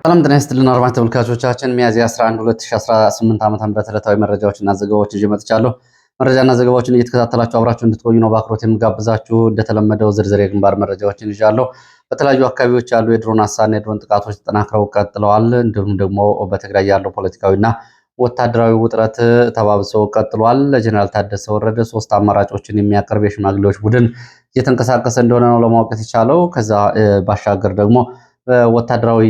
ሰላም ጤና ይስጥልን አድማጭ ተመልካቾቻችን ሚያዝያ 11 2018 ዓ.ም ዕለታዊ መረጃዎችና ዘገባዎችን ይዤ መጥቻለሁ። መረጃና ዘገባዎችን እየተከታተላችሁ አብራችሁ እንድትቆዩ ነው በአክብሮት የምጋብዛችሁ። እንደተለመደው ዝርዝር የግንባር መረጃዎችን ይዣለሁ። በተለያዩ አካባቢዎች ያሉ የድሮን አሳና የድሮን ጥቃቶች ተጠናክረው ቀጥለዋል። እንዲሁም ደግሞ በትግራይ ያለው ፖለቲካዊና ወታደራዊ ውጥረት ተባብሶ ቀጥሏል። ለጀነራል ታደሰ ወረደ 3 አማራጮችን የሚያቀርብ የሽማግሌዎች ቡድን እየተንቀሳቀሰ እንደሆነ ነው ለማወቅ የተቻለው። ከዛ ባሻገር ደግሞ ወታደራዊ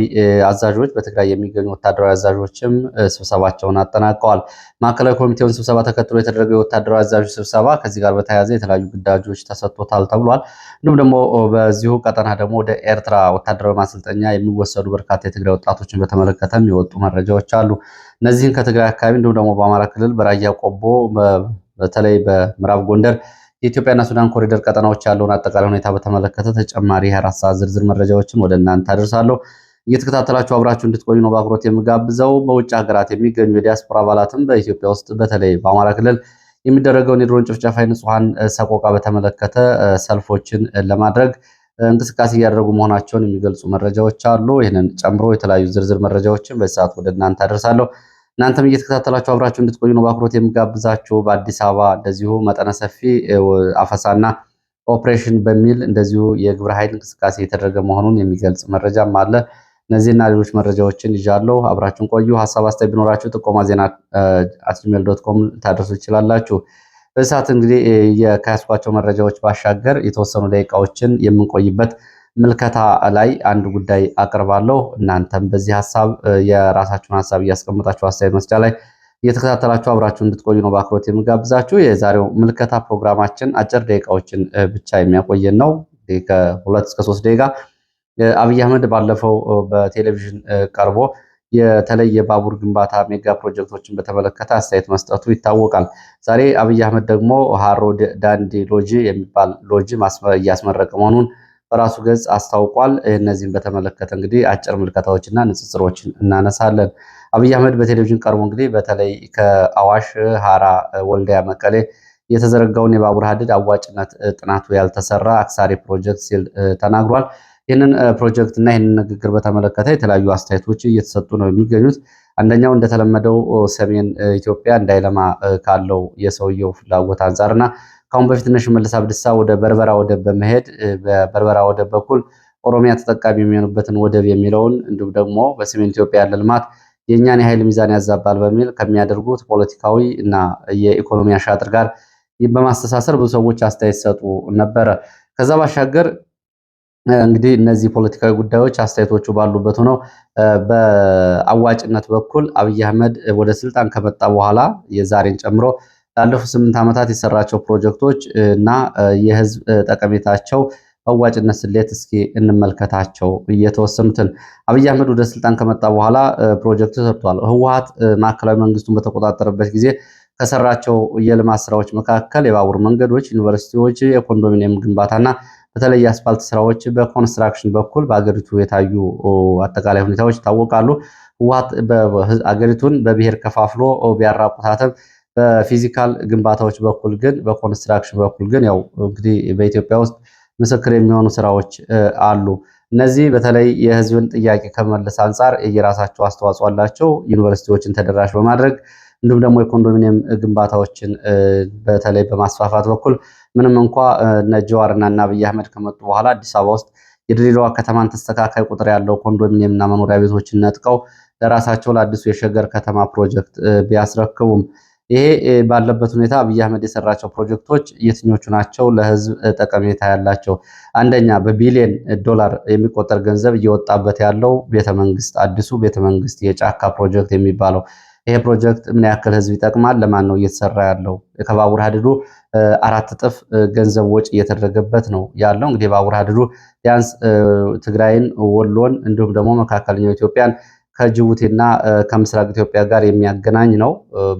አዛዦች በትግራይ የሚገኙ ወታደራዊ አዛዦችም ስብሰባቸውን አጠናቀዋል። ማዕከላዊ ኮሚቴውን ስብሰባ ተከትሎ የተደረገው የወታደራዊ አዛዦች ስብሰባ ከዚህ ጋር በተያያዘ የተለያዩ ግዳጆች ተሰጥቶታል ተብሏል። እንዲሁም ደግሞ በዚሁ ቀጠና ደግሞ ወደ ኤርትራ ወታደራዊ ማሰልጠኛ የሚወሰዱ በርካታ የትግራይ ወጣቶችን በተመለከተም የወጡ መረጃዎች አሉ። እነዚህን ከትግራይ አካባቢ እንዲሁም ደግሞ በአማራ ክልል በራያ ቆቦ፣ በተለይ በምዕራብ ጎንደር የኢትዮጵያና ሱዳን ኮሪደር ቀጠናዎች ያለውን አጠቃላይ ሁኔታ በተመለከተ ተጨማሪ 24 ሰዓት ዝርዝር መረጃዎችን ወደ እናንተ አደርሳለሁ። እየተከታተላችሁ አብራችሁ እንድትቆዩ ነው በአክብሮት የምጋብዘው። በውጭ ሀገራት የሚገኙ የዲያስፖራ አባላትም በኢትዮጵያ ውስጥ በተለይ በአማራ ክልል የሚደረገውን የድሮን ጭፍጨፋ፣ የንጹሐን ሰቆቃ በተመለከተ ሰልፎችን ለማድረግ እንቅስቃሴ እያደረጉ መሆናቸውን የሚገልጹ መረጃዎች አሉ። ይህንን ጨምሮ የተለያዩ ዝርዝር መረጃዎችን በዚህ ሰዓት ወደ እናንተ አደርሳለሁ። እናንተም እየተከታተላችሁ አብራችሁ እንድትቆዩ ነው በአክብሮት የምጋብዛችሁ። በአዲስ አበባ እንደዚሁ መጠነ ሰፊ አፈሳና ኦፕሬሽን በሚል እንደዚሁ የግብረ ኃይል እንቅስቃሴ የተደረገ መሆኑን የሚገልጽ መረጃም አለ። እነዚህና ሌሎች መረጃዎችን ይዣለሁ። አብራችሁን ቆዩ። ሀሳብ አስተያየት ቢኖራችሁ ጥቆማ ዜና @gmail.com ታደርሱ ይችላላችሁ። በዚህ ሰዓት እንግዲህ ከያዝኳቸው መረጃዎች ባሻገር የተወሰኑ ደቂቃዎችን የምንቆይበት ምልከታ ላይ አንድ ጉዳይ አቀርባለሁ። እናንተም በዚህ ሀሳብ የራሳችሁን ሀሳብ እያስቀመጣችሁ አስተያየት መስጫ ላይ እየተከታተላችሁ አብራችሁ እንድትቆዩ ነው በአክብሮት የምጋብዛችሁ። የዛሬው ምልከታ ፕሮግራማችን አጭር ደቂቃዎችን ብቻ የሚያቆየን ነው። ከ2 እስከ 3 ደቂቃ። አብይ አህመድ ባለፈው በቴሌቪዥን ቀርቦ የተለየ የባቡር ግንባታ ሜጋ ፕሮጀክቶችን በተመለከተ አስተያየት መስጠቱ ይታወቃል። ዛሬ አብይ አህመድ ደግሞ ሃሮ ዳንዲ ሎጂ የሚባል ሎጂ እያስመረቀ መሆኑን በራሱ ገጽ አስታውቋል። እነዚህን በተመለከተ እንግዲህ አጭር ምልከታዎችና ንጽጽሮችን እናነሳለን። አብይ አህመድ በቴሌቪዥን ቀርቦ እንግዲህ በተለይ ከአዋሽ ሐራ ወልዲያ መቀሌ የተዘረጋውን የባቡር ሀዲድ አዋጭነት ጥናቱ ያልተሰራ አክሳሪ ፕሮጀክት ሲል ተናግሯል። ይህንን ፕሮጀክት እና ይህንን ንግግር በተመለከተ የተለያዩ አስተያየቶች እየተሰጡ ነው የሚገኙት። አንደኛው እንደተለመደው ሰሜን ኢትዮጵያ እንዳይለማ ካለው የሰውየው ፍላጎት አንጻርና ከአሁን በፊት እነ ሽመልስ አብዲሳ ወደ በርበራ ወደብ በመሄድ በበርበራ ወደብ በኩል ኦሮሚያ ተጠቃሚ የሚሆኑበትን ወደብ የሚለውን እንዲሁም ደግሞ በሰሜን ኢትዮጵያ ያለ ልማት የእኛን የኃይል ሚዛን ያዛባል በሚል ከሚያደርጉት ፖለቲካዊ እና የኢኮኖሚ አሻጥር ጋር በማስተሳሰር ብዙ ሰዎች አስተያየት ሰጡ ነበረ። ከዛ ባሻገር እንግዲህ እነዚህ ፖለቲካዊ ጉዳዮች አስተያየቶቹ ባሉበት ሆነው በአዋጭነት በኩል አብይ አህመድ ወደ ስልጣን ከመጣ በኋላ የዛሬን ጨምሮ ላለፉት 8 ዓመታት የሰራቸው ፕሮጀክቶች እና የህዝብ ጠቀሜታቸው በአዋጭነት ስሌት እስኪ እንመልከታቸው። እየተወሰኑትን አብይ አህመድ ወደ ስልጣን ከመጣ በኋላ ፕሮጀክት ሰርቷል። ህወሓት ማዕከላዊ መንግስቱን በተቆጣጠረበት ጊዜ ከሰራቸው የልማት ስራዎች መካከል የባቡር መንገዶች፣ ዩኒቨርሲቲዎች፣ የኮንዶሚኒየም ግንባታና በተለይ የአስፋልት ስራዎች በኮንስትራክሽን በኩል በአገሪቱ የታዩ አጠቃላይ ሁኔታዎች ይታወቃሉ። ህወሓት አገሪቱን በብሔር ከፋፍሎ ቢያራቁታትም በፊዚካል ግንባታዎች በኩል ግን በኮንስትራክሽን በኩል ግን ያው እንግዲህ በኢትዮጵያ ውስጥ ምስክር የሚሆኑ ስራዎች አሉ። እነዚህ በተለይ የህዝብን ጥያቄ ከመመለስ አንጻር የራሳቸው አስተዋጽኦ አላቸው። ዩኒቨርሲቲዎችን ተደራሽ በማድረግ እንዲሁም ደግሞ የኮንዶሚኒየም ግንባታዎችን በተለይ በማስፋፋት በኩል ምንም እንኳ እነ ጀዋርና እና አብይ አህመድ ከመጡ በኋላ አዲስ አበባ ውስጥ የድሬዳዋ ከተማን ተስተካካይ ቁጥር ያለው ኮንዶሚኒየም እና መኖሪያ ቤቶችን ነጥቀው ለራሳቸው ለአዲሱ የሸገር ከተማ ፕሮጀክት ቢያስረክቡም ይሄ ባለበት ሁኔታ አብይ አህመድ የሰራቸው ፕሮጀክቶች የትኞቹ ናቸው ለህዝብ ጠቀሜታ ያላቸው? አንደኛ በቢሊዮን ዶላር የሚቆጠር ገንዘብ እየወጣበት ያለው ቤተመንግስት፣ አዲሱ ቤተመንግስት የጫካ ፕሮጀክት የሚባለው ይሄ ፕሮጀክት ምን ያክል ህዝብ ይጠቅማል? ለማን ነው እየተሰራ ያለው? ከባቡር ሀዲዱ 4 እጥፍ ገንዘብ ወጪ እየተደረገበት ነው ያለው። እንግዲህ ባቡር ሀዲዱ ቢያንስ ትግራይን፣ ወሎን እንዲሁም ደግሞ መካከለኛው ኢትዮጵያን ከጅቡቲና ከምስራቅ ኢትዮጵያ ጋር የሚያገናኝ ነው።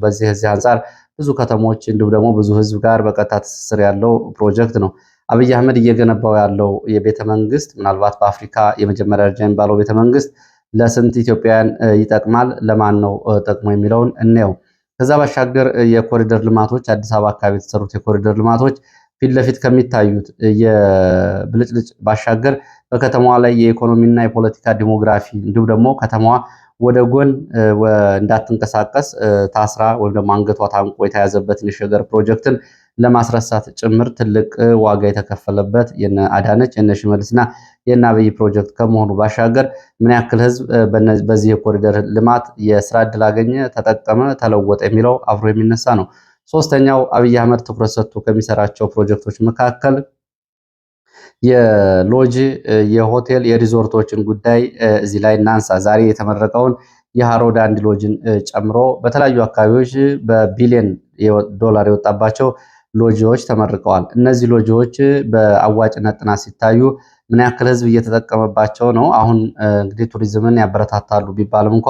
በዚህ አንጻር ብዙ ከተሞች እንዲሁም ደግሞ ብዙ ህዝብ ጋር በቀጥታ ትስስር ያለው ፕሮጀክት ነው። አብይ አህመድ እየገነባው ያለው የቤተመንግስት ምናልባት በአፍሪካ የመጀመሪያ ደረጃ የሚባለው ቤተመንግስት ለስንት ኢትዮጵያውያን ይጠቅማል? ለማን ነው ጠቅሞ የሚለውን እንየው። ከዛ ባሻገር የኮሪደር ልማቶች አዲስ አበባ አካባቢ የተሰሩት የኮሪደር ልማቶች ፊት ለፊት ከሚታዩት የብልጭልጭ ባሻገር በከተማዋ ላይ የኢኮኖሚና የፖለቲካ ዲሞግራፊ እንዲሁም ደግሞ ከተማዋ ወደ ጎን እንዳትንቀሳቀስ ታስራ ወይም ደግሞ አንገቷ ታንቆ የተያዘበትን የሸገር ፕሮጀክትን ለማስረሳት ጭምር ትልቅ ዋጋ የተከፈለበት የነ አዳነች የነ ሽመልስና የነ አብይ ፕሮጀክት ከመሆኑ ባሻገር ምን ያክል ህዝብ በዚህ የኮሪደር ልማት የስራ ዕድል አገኘ፣ ተጠቀመ፣ ተለወጠ የሚለው አብሮ የሚነሳ ነው። ሶስተኛው አብይ አህመድ ትኩረት ሰጥቶ ከሚሰራቸው ፕሮጀክቶች መካከል የሎጅ የሆቴል የሪዞርቶችን ጉዳይ እዚህ ላይ እናንሳ። ዛሬ የተመረቀውን የሃሮድ አንድ ሎጅን ጨምሮ በተለያዩ አካባቢዎች በቢሊዮን ዶላር የወጣባቸው ሎጂዎች ተመርቀዋል። እነዚህ ሎጂዎች በአዋጭነት ጥናት ሲታዩ ምን ያክል ህዝብ እየተጠቀመባቸው ነው? አሁን እንግዲህ ቱሪዝምን ያበረታታሉ ቢባልም እንኳ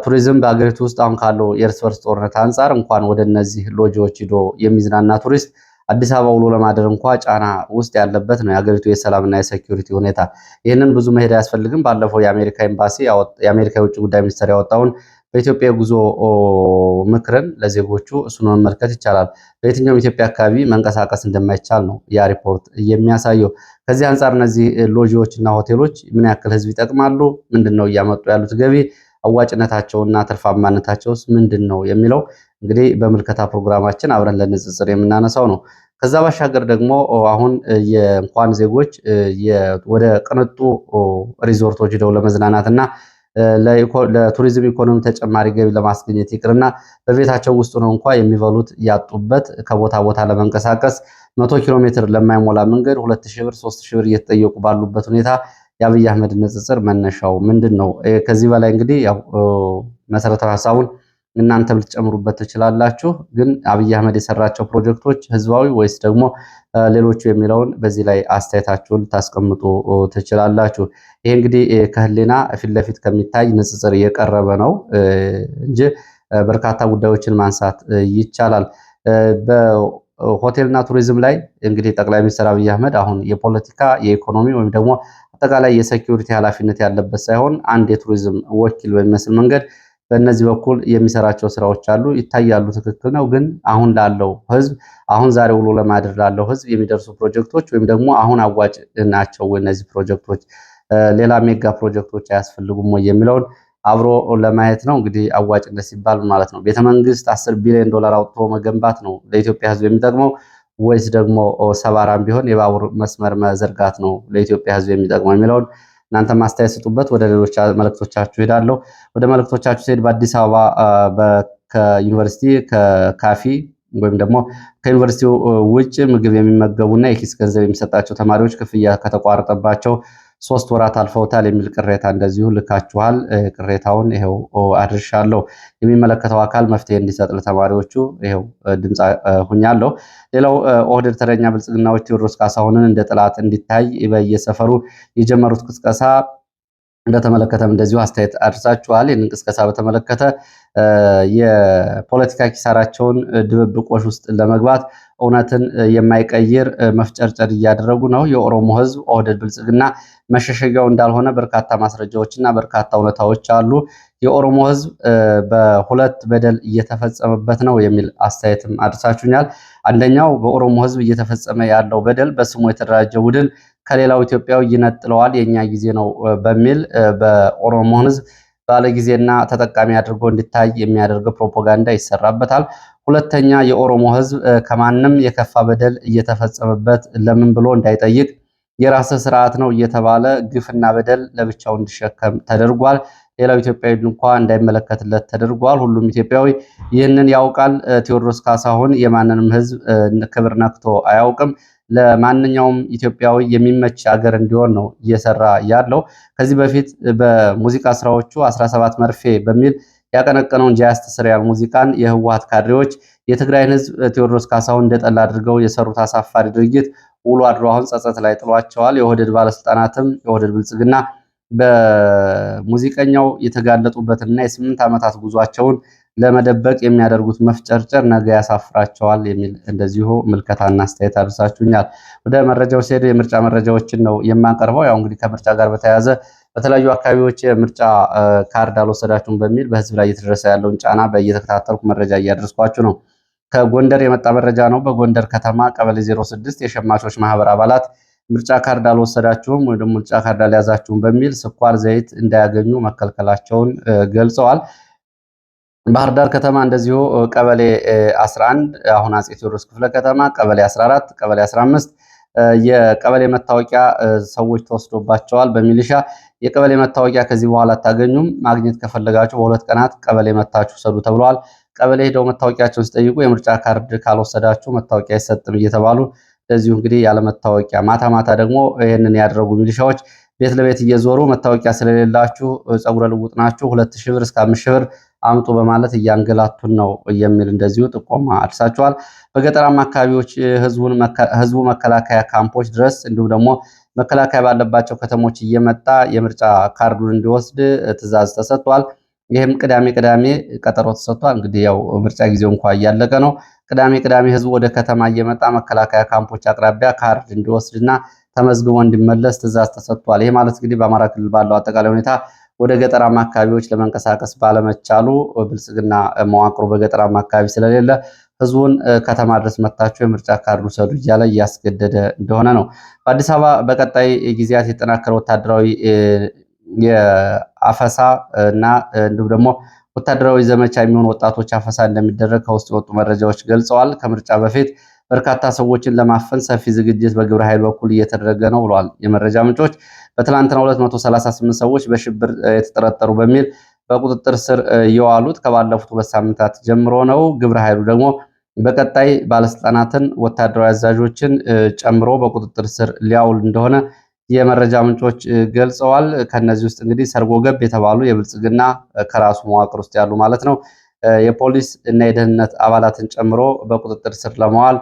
ቱሪዝም በአገሪቱ ውስጥ አሁን ካለው የእርስ በርስ ጦርነት አንጻር እንኳን ወደ እነዚህ ሎጂዎች ሂዶ የሚዝናና ቱሪስት አዲስ አበባ ውሎ ለማደር እንኳ ጫና ውስጥ ያለበት ነው የሀገሪቱ የሰላምና የሴኩሪቲ ሁኔታ። ይህንን ብዙ መሄድ አያስፈልግም። ባለፈው የአሜሪካ ኤምባሲ የአሜሪካ የውጭ ጉዳይ ሚኒስቴር ያወጣውን በኢትዮጵያ የጉዞ ምክርን ለዜጎቹ እሱን መመልከት ይቻላል። በየትኛውም ኢትዮጵያ አካባቢ መንቀሳቀስ እንደማይቻል ነው ያ ሪፖርት የሚያሳየው። ከዚህ አንጻር እነዚህ ሎጂዎች እና ሆቴሎች ምን ያክል ህዝብ ይጠቅማሉ? ምንድን ነው እያመጡ ያሉት ገቢ? አዋጭነታቸውና ትርፋማነታቸውስ ምንድን ነው የሚለው እንግዲህ በምልከታ ፕሮግራማችን አብረን ለንጽጽር የምናነሳው ነው። ከዛ ባሻገር ደግሞ አሁን የእንኳን ዜጎች ወደ ቅንጡ ሪዞርቶች ሄደው ለመዝናናትና ለቱሪዝም ኢኮኖሚ ተጨማሪ ገቢ ለማስገኘት ይቅርና በቤታቸው ውስጥ ነው እንኳ የሚበሉት ያጡበት ከቦታ ቦታ ለመንቀሳቀስ 100 ኪሎ ሜትር ለማይሞላ መንገድ 2000 ብር 3000 ብር እየተጠየቁ ባሉበት ሁኔታ የአብይ አህመድ ንጽጽር መነሻው ምንድን ነው? ከዚህ በላይ እንግዲህ ያው መሰረታዊ ሀሳቡን እናንተም ልትጨምሩበት ትችላላችሁ። ግን አብይ አህመድ የሰራቸው ፕሮጀክቶች ህዝባዊ ወይስ ደግሞ ሌሎቹ የሚለውን በዚህ ላይ አስተያየታችሁን ታስቀምጡ ትችላላችሁ። ይሄ እንግዲህ ከህሊና ፊት ለፊት ከሚታይ ንጽጽር እየቀረበ ነው እንጂ በርካታ ጉዳዮችን ማንሳት ይቻላል። በሆቴልና ቱሪዝም ላይ እንግዲህ ጠቅላይ ሚኒስትር አብይ አህመድ አሁን የፖለቲካ የኢኮኖሚ ወይም ደግሞ አጠቃላይ የሴኩሪቲ ኃላፊነት ያለበት ሳይሆን አንድ የቱሪዝም ወኪል በሚመስል መንገድ በእነዚህ በኩል የሚሰራቸው ስራዎች አሉ፣ ይታያሉ። ትክክል ነው። ግን አሁን ላለው ህዝብ አሁን ዛሬ ውሎ ለማድር ላለው ህዝብ የሚደርሱ ፕሮጀክቶች ወይም ደግሞ አሁን አዋጭ ናቸው ወይ እነዚህ ፕሮጀክቶች፣ ሌላ ሜጋ ፕሮጀክቶች አያስፈልጉም ወይ የሚለውን አብሮ ለማየት ነው። እንግዲህ አዋጭነት ሲባል ማለት ነው ቤተመንግስት 10 ቢሊዮን ዶላር አውጥቶ መገንባት ነው ለኢትዮጵያ ህዝብ የሚጠቅመው ወይስ ደግሞ ሰባራም ቢሆን የባቡር መስመር መዘርጋት ነው ለኢትዮጵያ ህዝብ የሚጠቅመው የሚለውን እናንተ ማስተያየት ስጡበት። ወደ ሌሎች መልእክቶቻችሁ ሄዳለሁ። ወደ መልእክቶቻችሁ ሲሄድ በአዲስ አበባ ከዩኒቨርሲቲ ከካፊ ወይም ደግሞ ከዩኒቨርሲቲው ውጭ ምግብ የሚመገቡና የኪስ ገንዘብ የሚሰጣቸው ተማሪዎች ክፍያ ከተቋረጠባቸው 3 ወራት አልፈውታል የሚል ቅሬታ እንደዚሁ ልካችኋል። ቅሬታውን ይሄው አድርሻለሁ። የሚመለከተው አካል መፍትሄ እንዲሰጥ ለተማሪዎቹ ይሄው ድምፅ ሁኛለሁ። ሌላው ኦህዴድ ተረኛ ብልጽግናዎች ቴዎድሮስ ካሳሁንን እንደ ጠላት እንዲታይ በየሰፈሩ የጀመሩት ቅስቀሳ በተመለከተም እንደዚሁ አስተያየት አድርሳችኋል። ይህንን ቅስቀሳ በተመለከተ የፖለቲካ ኪሳራቸውን ድብብቆሽ ውስጥ ለመግባት እውነትን የማይቀይር መፍጨርጨር እያደረጉ ነው። የኦሮሞ ህዝብ ኦህዴድ ብልጽግና መሸሸጊያው እንዳልሆነ በርካታ ማስረጃዎችና በርካታ እውነታዎች አሉ። የኦሮሞ ህዝብ በሁለት በደል እየተፈጸመበት ነው የሚል አስተያየትም አድርሳችሁኛል። አንደኛው በኦሮሞ ህዝብ እየተፈጸመ ያለው በደል በስሙ የተደራጀ ቡድን ከሌላው ኢትዮጵያዊ ይነጥለዋል፣ የኛ ጊዜ ነው በሚል በኦሮሞ ህዝብ ባለጊዜና ተጠቃሚ አድርጎ እንዲታይ የሚያደርግ ፕሮፓጋንዳ ይሰራበታል። ሁለተኛ የኦሮሞ ህዝብ ከማንም የከፋ በደል እየተፈጸመበት ለምን ብሎ እንዳይጠይቅ የራስህ ስርዓት ነው እየተባለ ግፍና በደል ለብቻው እንዲሸከም ተደርጓል። ሌላው ኢትዮጵያዊ እንኳ እንዳይመለከትለት ተደርጓል። ሁሉም ኢትዮጵያዊ ይህንን ያውቃል። ቴዎድሮስ ካሳሁን የማንንም ህዝብ ክብር ነክቶ አያውቅም። ለማንኛውም ኢትዮጵያዊ የሚመች ሀገር እንዲሆን ነው እየሰራ ያለው። ከዚህ በፊት በሙዚቃ ስራዎቹ 17 መርፌ በሚል ያቀነቀነውን ጃስት ስሪያል ሙዚቃን የህወሓት ካድሬዎች የትግራይን ህዝብ ቴዎድሮስ ካሳሁን እንደጠላ አድርገው የሰሩት አሳፋሪ ድርጊት ውሎ አድሮ አሁን ጸጸት ላይ ጥሏቸዋል። የኦህዴድ ባለስልጣናትም የኦህዴድ ብልጽግና በሙዚቀኛው የተጋለጡበትና የ8 ዓመታት ጉዟቸውን ለመደበቅ የሚያደርጉት መፍጨርጨር ነገ ያሳፍራቸዋል የሚል እንደዚሁ ምልከታና አስተያየት አድርሳችሁኛል። ወደ መረጃው ሲሄድ የምርጫ መረጃዎችን ነው የማቀርበው። ያው እንግዲህ ከምርጫ ጋር በተያያዘ በተለያዩ አካባቢዎች የምርጫ ካርድ አልወሰዳችሁም በሚል በህዝብ ላይ እየተደረሰ ያለውን ጫና በየተከታተልኩ መረጃ እያደረስኳችሁ ነው። ከጎንደር የመጣ መረጃ ነው። በጎንደር ከተማ ቀበሌ 06 የሸማቾች ማህበር አባላት ምርጫ ካርድ አልወሰዳችሁም ወይም ደግሞ ምርጫ ካርድ አልያዛችሁም በሚል ስኳር፣ ዘይት እንዳያገኙ መከልከላቸውን ገልጸዋል። ባህር ዳር ከተማ እንደዚሁ ቀበሌ 11 አሁን አጼ ቴዎድሮስ ክፍለ ከተማ ቀበሌ 14 ቀበሌ 15 የቀበሌ መታወቂያ ሰዎች ተወስዶባቸዋል በሚሊሻ የቀበሌ መታወቂያ ከዚህ በኋላ አታገኙም፣ ማግኘት ከፈለጋችሁ በሁለት ቀናት ቀበሌ መታችሁ ሰዱ ተብለዋል። ቀበሌ ሄደው መታወቂያቸውን ሲጠይቁ የምርጫ ካርድ ካልወሰዳችሁ መታወቂያ አይሰጥም እየተባሉ እንደዚሁ እንግዲህ ያለ መታወቂያ ማታ ማታ ደግሞ ይህንን ያደረጉ ሚሊሻዎች ቤት ለቤት እየዞሩ መታወቂያ ስለሌላችሁ ጸጉረ ልውጥ ናችሁ 2000 ብር እስከ 5000 ብር አምጡ በማለት እያንገላቱን ነው የሚል እንደዚሁ ጥቆማ አድርሳቸዋል። በገጠራማ አካባቢዎች ህዝቡ መከላከያ ካምፖች ድረስ እንዲሁም ደግሞ መከላከያ ባለባቸው ከተሞች እየመጣ የምርጫ ካርዱን እንዲወስድ ትዕዛዝ ተሰጥቷል። ይህም ቅዳሜ ቀጠሮ ተሰጥቷል። እንግዲህ ያው ምርጫ ጊዜው እንኳ እያለቀ ነው። ቅዳሜ ህዝቡ ወደ ከተማ እየመጣ መከላከያ ካምፖች አቅራቢያ ካርድ እንዲወስድና ተመዝግቦ እንዲመለስ ትዕዛዝ ተሰጥቷል። ይሄ ማለት እንግዲህ በአማራ ክልል ባለው አጠቃላይ ሁኔታ ወደ ገጠራማ አካባቢዎች ለመንቀሳቀስ ባለመቻሉ ብልጽግና መዋቅሩ በገጠራማ አካባቢ ስለሌለ ህዝቡን ከተማ ድረስ መታችሁ የምርጫ ካርድ ውሰዱ እያለ እያስገደደ እንደሆነ ነው። በአዲስ አበባ በቀጣይ ጊዜያት የጠናከረ ወታደራዊ የአፈሳ እና እንዲሁም ደግሞ ወታደራዊ ዘመቻ የሚሆኑ ወጣቶች አፈሳ እንደሚደረግ ከውስጥ የወጡ መረጃዎች ገልጸዋል። ከምርጫ በፊት በርካታ ሰዎችን ለማፈን ሰፊ ዝግጅት በግብረ ኃይል በኩል እየተደረገ ነው ብለዋል የመረጃ ምንጮች። በትላንትናው 238 ሰዎች በሽብር የተጠረጠሩ በሚል በቁጥጥር ስር የዋሉት ከባለፉት 2 ሳምንታት ጀምሮ ነው። ግብረ ኃይሉ ደግሞ በቀጣይ ባለስልጣናትን፣ ወታደራዊ አዛዦችን ጨምሮ በቁጥጥር ስር ሊያውል እንደሆነ የመረጃ ምንጮች ገልጸዋል። ከነዚህ ውስጥ እንግዲህ ሰርጎ ገብ የተባሉ የብልጽግና ከራሱ መዋቅር ውስጥ ያሉ ማለት ነው የፖሊስ እና የደህንነት አባላትን ጨምሮ በቁጥጥር ስር ለመዋል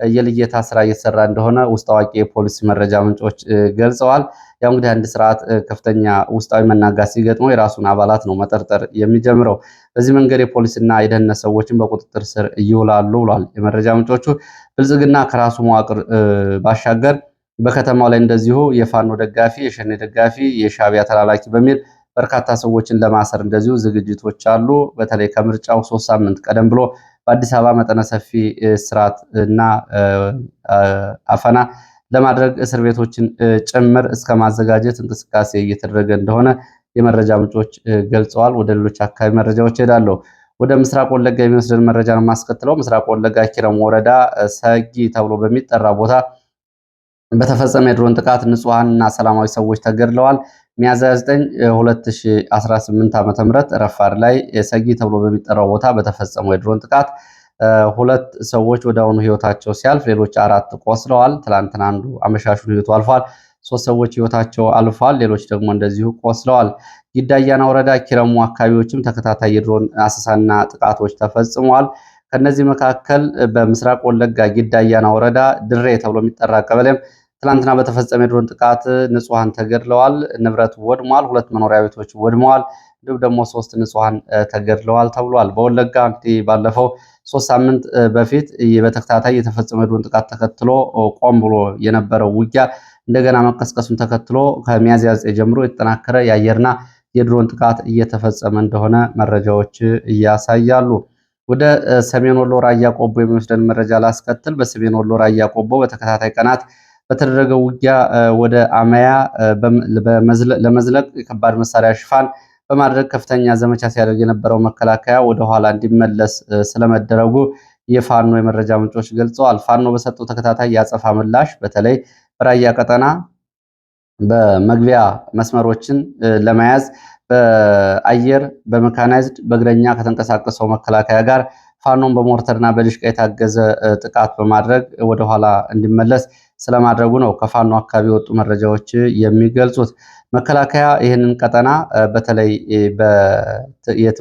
የልየታ ስራ እየተሰራ እንደሆነ ውስጥ አዋቂ የፖሊስ መረጃ ምንጮች ገልጸዋል። ያው እንግዲህ አንድ ስርዓት ከፍተኛ ውስጣዊ መናጋት ሲገጥመው የራሱን አባላት ነው መጠርጠር የሚጀምረው። በዚህ መንገድ የፖሊስና የደህንነት ሰዎችን በቁጥጥር ስር ይውላሉ ብሏል የመረጃ ምንጮቹ። ብልጽግና ከራሱ መዋቅር ባሻገር በከተማው ላይ እንደዚሁ የፋኖ ደጋፊ፣ የሸኔ ደጋፊ፣ የሻቢያ ተላላኪ በሚል በርካታ ሰዎችን ለማሰር እንደዚሁ ዝግጅቶች አሉ። በተለይ ከምርጫው 3 ሳምንት ቀደም ብሎ በአዲስ አበባ መጠነ ሰፊ ስርዓት እና አፈና ለማድረግ እስር ቤቶችን ጭምር እስከ ማዘጋጀት እንቅስቃሴ እየተደረገ እንደሆነ የመረጃ ምንጮች ገልጸዋል። ወደ ሌሎች አካባቢ መረጃዎች ሄዳለሁ። ወደ ምስራቅ ወለጋ የሚወስደን መረጃ ነው የማስከትለው። ምስራቅ ወለጋ ኪረም ወረዳ ሰጊ ተብሎ በሚጠራ ቦታ በተፈጸመ የድሮን ጥቃት ንጹሐንና ሰላማዊ ሰዎች ተገድለዋል። ሚያዝያ 9 2018 ዓ.ም ረፋድ ላይ ሰጊ ተብሎ በሚጠራው ቦታ በተፈጸመው የድሮን ጥቃት 2 ሰዎች ወዲያውኑ ህይወታቸው ሲያልፍ ሌሎች 4 ቆስለዋል። ትላንትና አንዱ አመሻሹን ህይወቱ አልፏል። 3 ሰዎች ህይወታቸው አልፏል። ሌሎች ደግሞ እንደዚሁ ቆስለዋል። ጊዳያና ወረዳ ኪረሙ አካባቢዎችም ተከታታይ የድሮን አሰሳና ጥቃቶች ተፈጽመዋል። ከነዚህ መካከል በምስራቅ ወለጋ ጊዳያና ወረዳ ድሬ ተብሎ የሚጠራ ቀበሌም ትላንትና በተፈጸመ የድሮን ጥቃት ንጹሐን ተገድለዋል፣ ንብረት ወድሟል፣ 2 መኖሪያ ቤቶች ወድመዋል፣ እንዲሁም ደግሞ 3 ንጹሐን ተገድለዋል ተብሏል። በወለጋ እንግዲህ ባለፈው 3 ሳምንት በፊት በተከታታይ የተፈጸመ የድሮን ጥቃት ተከትሎ ቆም ብሎ የነበረው ውጊያ እንደገና መቀስቀሱን ተከትሎ ከሚያዝያ 9 ጀምሮ የተጠናከረ የአየርና የድሮን ጥቃት እየተፈጸመ እንደሆነ መረጃዎች ያሳያሉ። ወደ ሰሜን ወሎ ራያ ቆቦ የሚወስደን መረጃ ላስከትል። በሰሜን ወሎ ራያ ቆቦ በተከታታይ ቀናት በተደረገው ውጊያ ወደ አማያ ለመዝለቅ የከባድ መሳሪያ ሽፋን በማድረግ ከፍተኛ ዘመቻ ሲያደርግ የነበረው መከላከያ ወደኋላ እንዲመለስ ስለመደረጉ የፋኖ የመረጃ ምንጮች ገልጸዋል። ፋኖ በሰጠው ተከታታይ የአጸፋ ምላሽ በተለይ በራያ ቀጠና በመግቢያ መስመሮችን ለመያዝ በአየር በመካናይዝድ በእግረኛ ከተንቀሳቀሰው መከላከያ ጋር ፋኖን በሞርተርና በዲሽቃ የታገዘ ጥቃት በማድረግ ወደኋላ እንዲመለስ ስለማድረጉ ነው ከፋኖ አካባቢ የወጡ መረጃዎች የሚገልጹት። መከላከያ ይህንን ቀጠና በተለይ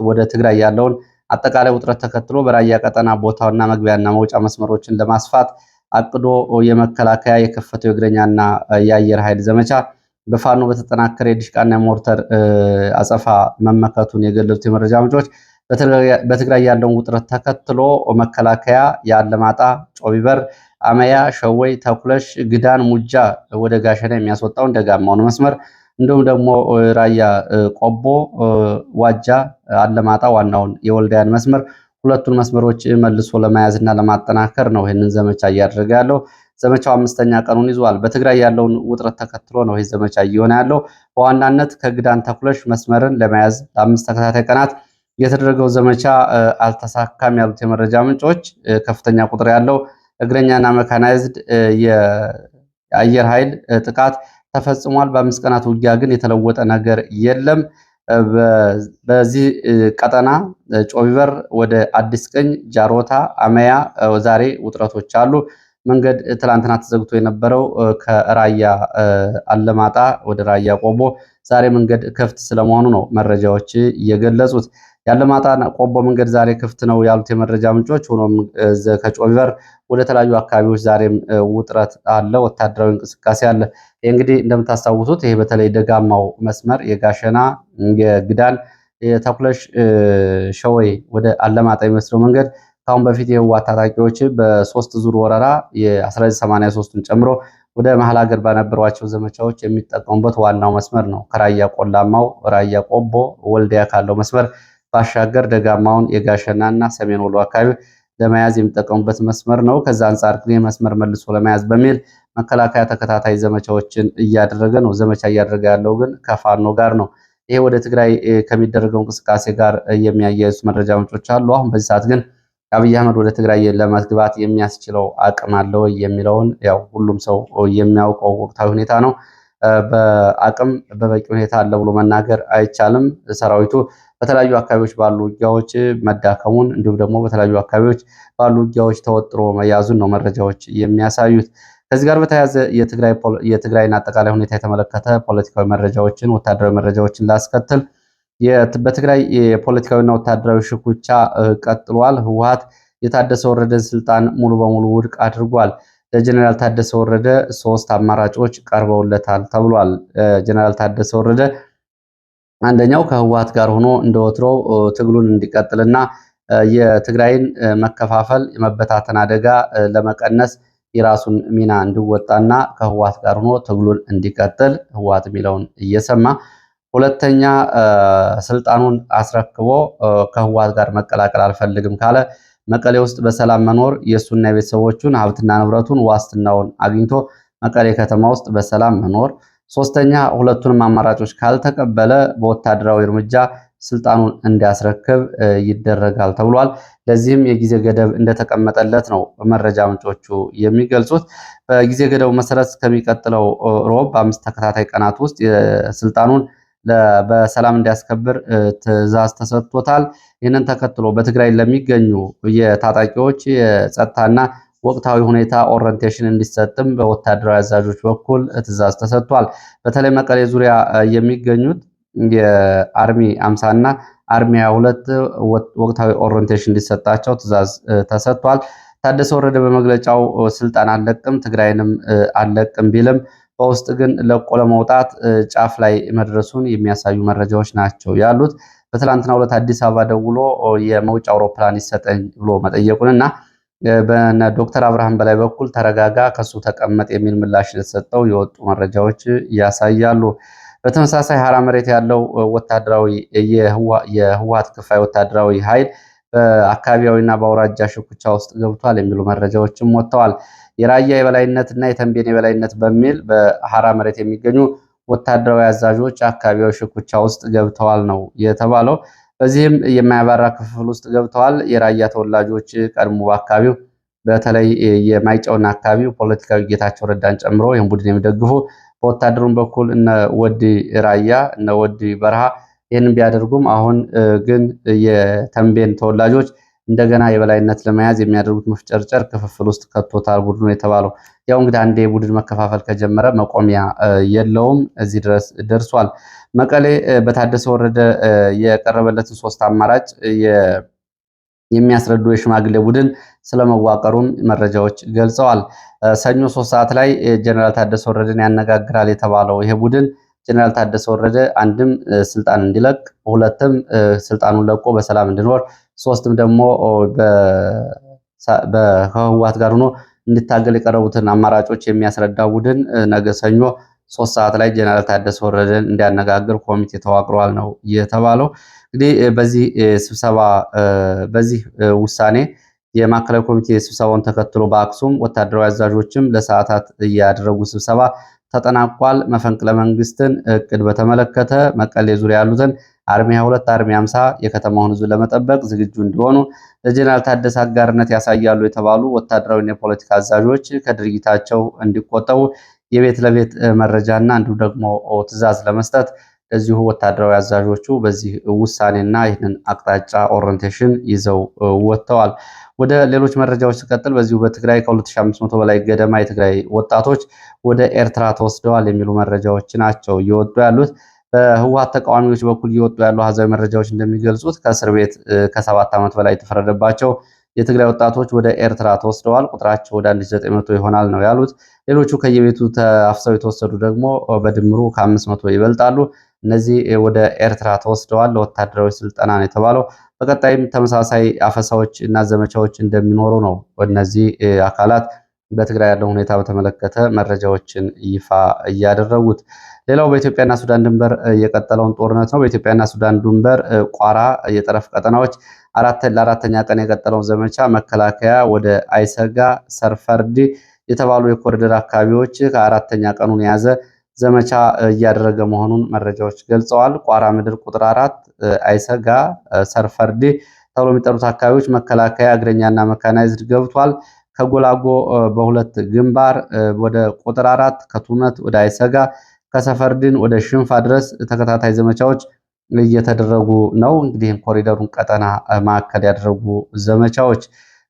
ወደ ትግራይ ያለውን አጠቃላይ ውጥረት ተከትሎ በራያ ቀጠና ቦታውና መግቢያና መውጫ መስመሮችን ለማስፋት አቅዶ የመከላከያ የከፈተው የእግረኛና የአየር ኃይል ዘመቻ በፋኖ በተጠናከረ የዲሽቃና የሞርተር አጸፋ መመከቱን የገለጹት የመረጃ ምንጮች በትግራይ ያለውን ውጥረት ተከትሎ መከላከያ የአለማጣ፣ ጮቢበር፣ አመያ፣ ሸወይ፣ ተኩለሽ፣ ግዳን፣ ሙጃ ወደ ጋሸና የሚያስወጣውን ደጋማውን መስመር እንዲሁም ደግሞ ራያ ቆቦ፣ ዋጃ፣ አለማጣ ዋናውን የወልዳያን መስመር 2ቱን መስመሮች መልሶ ለመያዝና ለማጠናከር ነው ይህንን ዘመቻ እያደረገ ያለው። ዘመቻው 5ኛ ቀኑን ይዟል። በትግራይ ያለውን ውጥረት ተከትሎ ነው ይህ ዘመቻ እየሆነ ያለው። በዋናነት ከግዳን ተኩለሽ መስመርን ለመያዝ ለ5 ተከታታይ ቀናት የተደረገው ዘመቻ አልተሳካም ያሉት የመረጃ ምንጮች ከፍተኛ ቁጥር ያለው እግረኛና መካናይዝድ የአየር ኃይል ጥቃት ተፈጽሟል። በ5 ቀናት ውጊያ ግን የተለወጠ ነገር የለም። በዚህ ቀጠና ጮቢበር ወደ አዲስ ቅኝ፣ ጃሮታ፣ አመያ ዛሬ ውጥረቶች አሉ። መንገድ ትላንትና ተዘግቶ የነበረው ከራያ አለማጣ ወደ ራያ ቆቦ ዛሬ መንገድ ክፍት ስለመሆኑ ነው መረጃዎች እየገለጹት። የአለማጣ ቆቦ መንገድ ዛሬ ክፍት ነው ያሉት የመረጃ ምንጮች፣ ሆኖም ከጮቢበር ወደ ተለያዩ አካባቢዎች ዛሬም ውጥረት አለ፣ ወታደራዊ እንቅስቃሴ አለ። ይህ እንግዲህ እንደምታስታውሱት ይሄ በተለይ ደጋማው መስመር የጋሸና የግዳን የተኩለሽ ሸወይ ወደ አለማጣ የሚወስደው መንገድ ከአሁን በፊት የህወሓት ታጣቂዎች በሶስት ዙር ወረራ የ1983ን ጨምሮ ወደ መሀል ሀገር ባነበሯቸው ዘመቻዎች የሚጠቀሙበት ዋናው መስመር ነው። ከራያ ቆላማው ራያ ቆቦ ወልዲያ ካለው መስመር ባሻገር ደጋማውን የጋሸናና ሰሜን ወሎ አካባቢ ለመያዝ የሚጠቀሙበት መስመር ነው። ከዛ አንጻር ግን መስመር መልሶ ለመያዝ በሚል መከላከያ ተከታታይ ዘመቻዎችን እያደረገ ነው። ዘመቻ እያደረገ ያለው ግን ከፋኖ ጋር ነው። ይሄ ወደ ትግራይ ከሚደረገው እንቅስቃሴ ጋር የሚያያይዙት መረጃ ምንጮች አሉ። አሁን በዚህ ሰዓት ግን አብይ አህመድ ወደ ትግራይ ለመግባት የሚያስችለው አቅም አለ ወይ የሚለውን ያው ሁሉም ሰው የሚያውቀው ወቅታዊ ሁኔታ ነው። በአቅም በበቂ ሁኔታ አለ ብሎ መናገር አይቻልም። ሰራዊቱ በተለያዩ አካባቢዎች ባሉ ውጊያዎች መዳከሙን እንዲሁም ደግሞ በተለያዩ አካባቢዎች ባሉ ውጊያዎች ተወጥሮ መያዙን ነው መረጃዎች የሚያሳዩት። ከዚህ ጋር በተያያዘ የትግራይን አጠቃላይ ሁኔታ የተመለከተ ፖለቲካዊ መረጃዎችን፣ ወታደራዊ መረጃዎችን ላስከትል። በትግራይ የፖለቲካዊና ወታደራዊ ሽኩቻ ቀጥሏል። ህወሓት የታደሰ ወረደን ስልጣን ሙሉ በሙሉ ውድቅ አድርጓል። ለጀነራል ታደሰ ወረደ 3 አማራጮች ቀርበውለታል ተብሏል። ጀነራል ታደሰ ወረደ አንደኛው ከህወሓት ጋር ሆኖ እንደወትሮው ትግሉን እንዲቀጥልና የትግራይን መከፋፈል የመበታተን አደጋ ለመቀነስ የራሱን ሚና እንዲወጣና ከህወሓት ጋር ሆኖ ትግሉን እንዲቀጥል ህወሓት የሚለውን እየሰማ፣ ሁለተኛ ስልጣኑን አስረክቦ ከህወሓት ጋር መቀላቀል አልፈልግም ካለ መቀሌ ውስጥ በሰላም መኖር የእሱና የቤተሰቦቹን ሀብትና ንብረቱን ዋስትናውን አግኝቶ መቀሌ ከተማ ውስጥ በሰላም መኖር፣ ሶስተኛ ሁለቱንም አማራጮች ካልተቀበለ በወታደራዊ እርምጃ ስልጣኑን እንዲያስረክብ ይደረጋል ተብሏል። ለዚህም የጊዜ ገደብ እንደተቀመጠለት ነው መረጃ ምንጮቹ የሚገልጹት። በጊዜ ገደቡ መሰረት ከሚቀጥለው ሮብ በ5 ተከታታይ ቀናት ውስጥ ስልጣኑን በሰላም እንዲያስከብር ትዕዛዝ ተሰጥቶታል። ይህንን ተከትሎ በትግራይ ለሚገኙ የታጣቂዎች የጸጥታና ወቅታዊ ሁኔታ ኦሪንቴሽን እንዲሰጥም በወታደራዊ አዛዦች በኩል ትዕዛዝ ተሰጥቷል። በተለይ መቀሌ ዙሪያ የሚገኙት የአርሚ 50 እና አርሚ 22 ወቅታዊ ኦሪንቴሽን እንዲሰጣቸው ትዕዛዝ ተሰጥቷል። ታደሰ ወረደ በመግለጫው ስልጣን አልለቅም፣ ትግራይንም አልለቅም ቢልም በውስጥ ግን ለቆ ለመውጣት ጫፍ ላይ መድረሱን የሚያሳዩ መረጃዎች ናቸው ያሉት። በትላንትናው ዕለት አዲስ አበባ ደውሎ የመውጫ አውሮፕላን ይሰጠኝ ብሎ መጠየቁንና በነ ዶክተር አብርሃም በላይ በኩል ተረጋጋ፣ ከሱ ተቀመጥ የሚል ምላሽ የተሰጠው የወጡ መረጃዎች ያሳያሉ። በተመሳሳይ ሀራ መሬት ያለው ወታደራዊ የህወሓት ክፋይ ወታደራዊ ኃይል በአካባቢያዊና በአውራጃ ሽኩቻ ውስጥ ገብቷል የሚሉ መረጃዎችም ወጥተዋል። የራያ የበላይነት እና የተንቤን የበላይነት በሚል በሀራ መሬት የሚገኙ ወታደራዊ አዛዦች አካባቢያዊ ሽኩቻ ውስጥ ገብተዋል ነው የተባለው። በዚህም የማያባራ ክፍል ውስጥ ገብተዋል። የራያ ተወላጆች ቀድሞ በአካባቢው በተለይ የማይጨውና አካባቢው ፖለቲካዊ ጌታቸው ረዳን ጨምሮ ይህን ቡድን የሚደግፉ በወታደሩም በኩል እነ ወዲ ራያ እነ ወዲ በረሃ ይህንን ቢያደርጉም አሁን ግን የተንቤን ተወላጆች እንደገና የበላይነት ለመያዝ የሚያደርጉት መፍጨርጨር ክፍፍል ውስጥ ከቶታል ቡድኑ የተባለው። ያው እንግዲህ አንዴ ቡድን መከፋፈል ከጀመረ መቆሚያ የለውም። እዚህ ድረስ ደርሷል። መቀሌ በታደሰ ወረደ የቀረበለትን 3 አማራጭ የሚያስረዱ የሽማግሌ ቡድን ስለመዋቀሩም መረጃዎች ገልጸዋል። ሰኞ 3 ሰዓት ላይ ጀነራል ታደሰ ወረደን ያነጋግራል የተባለው ይሄ ቡድን ጀነራል ታደሰ ወረደ አንድም ስልጣን እንዲለቅ፣ ሁለትም ስልጣኑን ለቆ በሰላም እንዲኖር፣ ሶስትም ደግሞ ከህወሓት ጋር ሆኖ እንዲታገል የቀረቡትን አማራጮች የሚያስረዳ ቡድን ነገ ሰኞ 3 ሰዓት ላይ ጀነራል ታደሰ ወረደን እንዲያነጋግር ኮሚቴ ተዋቅሯል ነው የተባለው። እንግዲህ በዚህ ስብሰባ በዚህ ውሳኔ የማዕከላዊ ኮሚቴ ስብሰባውን ተከትሎ በአክሱም ወታደራዊ አዛዦችም ለሰዓታት ያደረጉ ስብሰባ ተጠናቋል። መፈንቅለ መንግስትን እቅድ በተመለከተ መቀሌ ዙሪያ ያሉትን አርሚ 22 አርሚ 50 የከተማውን ህዝብ ለመጠበቅ ዝግጁ እንዲሆኑ ለጀነራል ታደሰ አጋርነት ያሳያሉ የተባሉ ወታደራዊና የፖለቲካ አዛዦች ከድርጊታቸው እንዲቆጠቡ የቤት ለቤት መረጃና እንዲሁም ደግሞ ትዕዛዝ ለመስጠት ለዚሁ ወታደራዊ አዛዦቹ በዚህ ውሳኔና ይህንን አቅጣጫ ኦሪንቴሽን ይዘው ወጥተዋል። ወደ ሌሎች መረጃዎች ሲቀጥል በዚሁ በትግራይ ከ2500 በላይ ገደማ የትግራይ ወጣቶች ወደ ኤርትራ ተወስደዋል የሚሉ መረጃዎች ናቸው እየወጡ ያሉት። በህወሓት ተቃዋሚዎች በኩል እየወጡ ያሉ አሃዛዊ መረጃዎች እንደሚገልጹት ከእስር ቤት ከ7 ዓመት በላይ የተፈረደባቸው የትግራይ ወጣቶች ወደ ኤርትራ ተወስደዋል። ቁጥራቸው ወደ 1900 ይሆናል ነው ያሉት። ሌሎቹ ከየቤቱ ተአፍሰው የተወሰዱ ደግሞ በድምሩ ከ500 ይበልጣሉ። እነዚህ ወደ ኤርትራ ተወስደዋል ለወታደራዊ ስልጠና ነው የተባለው። በቀጣይም ተመሳሳይ አፈሳዎች እና ዘመቻዎች እንደሚኖሩ ነው እነዚህ አካላት በትግራይ ያለው ሁኔታ በተመለከተ መረጃዎችን ይፋ እያደረጉት። ሌላው በኢትዮጵያና ሱዳን ድንበር የቀጠለውን ጦርነት ነው። በኢትዮጵያና ሱዳን ድንበር ቋራ የጠረፍ ቀጠናዎች ለአራተኛ ቀን የቀጠለውን ዘመቻ መከላከያ ወደ አይሰጋ፣ ሰርፈርዲ የተባሉ የኮሪደር አካባቢዎች ከአራተኛ ቀኑን የያዘ ዘመቻ እያደረገ መሆኑን መረጃዎች ገልጸዋል። ቋራ ምድር ቁጥር 4 አይሰጋ፣ ሰርፈርዲ ተብሎ የሚጠሩት አካባቢዎች መከላከያ እግረኛና መካናይዝድ ገብቷል። ከጎላጎ በሁለት ግንባር ወደ ቁጥር 4 ከቱመት ወደ አይሰጋ ከሰፈርድን ወደ ሽንፋ ድረስ ተከታታይ ዘመቻዎች እየተደረጉ ነው። እንግዲህ ኮሪደሩን ቀጠና ማዕከል ያደረጉ ዘመቻዎች።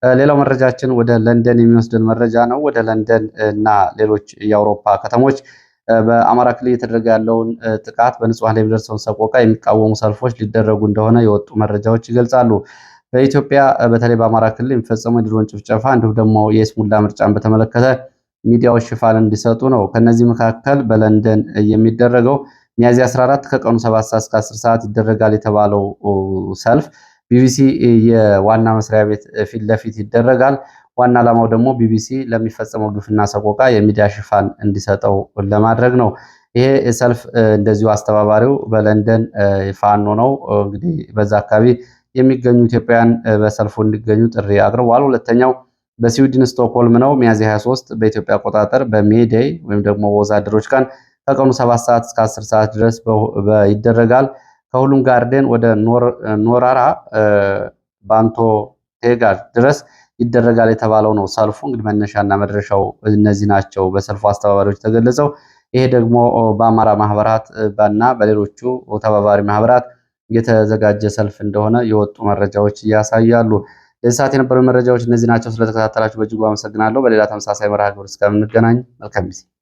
ሌላው መረጃችን ወደ ለንደን የሚወስደን መረጃ ነው። ወደ ለንደን እና ሌሎች የአውሮፓ ከተሞች በአማራ ክልል እየተደረገ ያለውን ጥቃት በንጹሃን ላይ የሚደርሰውን ሰቆቃ የሚቃወሙ ሰልፎች ሊደረጉ እንደሆነ የወጡ መረጃዎች ይገልጻሉ። በኢትዮጵያ በተለይ በአማራ ክልል የሚፈጸመው የድሮን ጭፍጨፋ እንዲሁም ደግሞ የይስሙላ ምርጫን በተመለከተ ሚዲያዎች ሽፋን እንዲሰጡ ነው። ከነዚህ መካከል በለንደን የሚደረገው ሚያዝያ 14 ከቀኑ 7 ሰዓት እስከ 10 ሰዓት ይደረጋል የተባለው ሰልፍ ቢቢሲ የዋና መስሪያ ቤት ፊት ለፊት ይደረጋል። ዋና ዓላማው ደግሞ ቢቢሲ ለሚፈጸመው ግፍና ሰቆቃ የሚዲያ ሽፋን እንዲሰጠው ለማድረግ ነው። ይሄ ሰልፍ እንደዚሁ አስተባባሪው በለንደን ፋኖ ነው። እንግዲህ በዛ አካባቢ የሚገኙ ኢትዮጵያውያን በሰልፉ እንዲገኙ ጥሪ አቅርቧል። ሁለተኛው በስዊድን ስቶክሆልም ነው። ሚያዝያ 23 በኢትዮጵያ አቆጣጠር በሜዴይ ወይም ደግሞ በወዛደሮች ቀን ከቀኑ 7 ሰዓት እስከ 10 ሰዓት ድረስ ይደረጋል። ከሁሉም ጋርደን ወደ ኖራራ ባንቶ ቴጋ ድረስ ይደረጋል የተባለው ነው ሰልፉ። እንግዲህ መነሻና መድረሻው እነዚህ ናቸው በሰልፉ አስተባባሪዎች ተገለጸው። ይሄ ደግሞ በአማራ ማህበራት እና በሌሎቹ ተባባሪ ማህበራት የተዘጋጀ ሰልፍ እንደሆነ የወጡ መረጃዎች ያሳያሉ። ለዚህ ሰዓት የነበሩ መረጃዎች እነዚህ ናቸው። ስለተከታተላችሁ በእጅጉ አመሰግናለሁ። በሌላ ተመሳሳይ መርሃ ግብር እስከምንገናኝ መልካም ጊዜ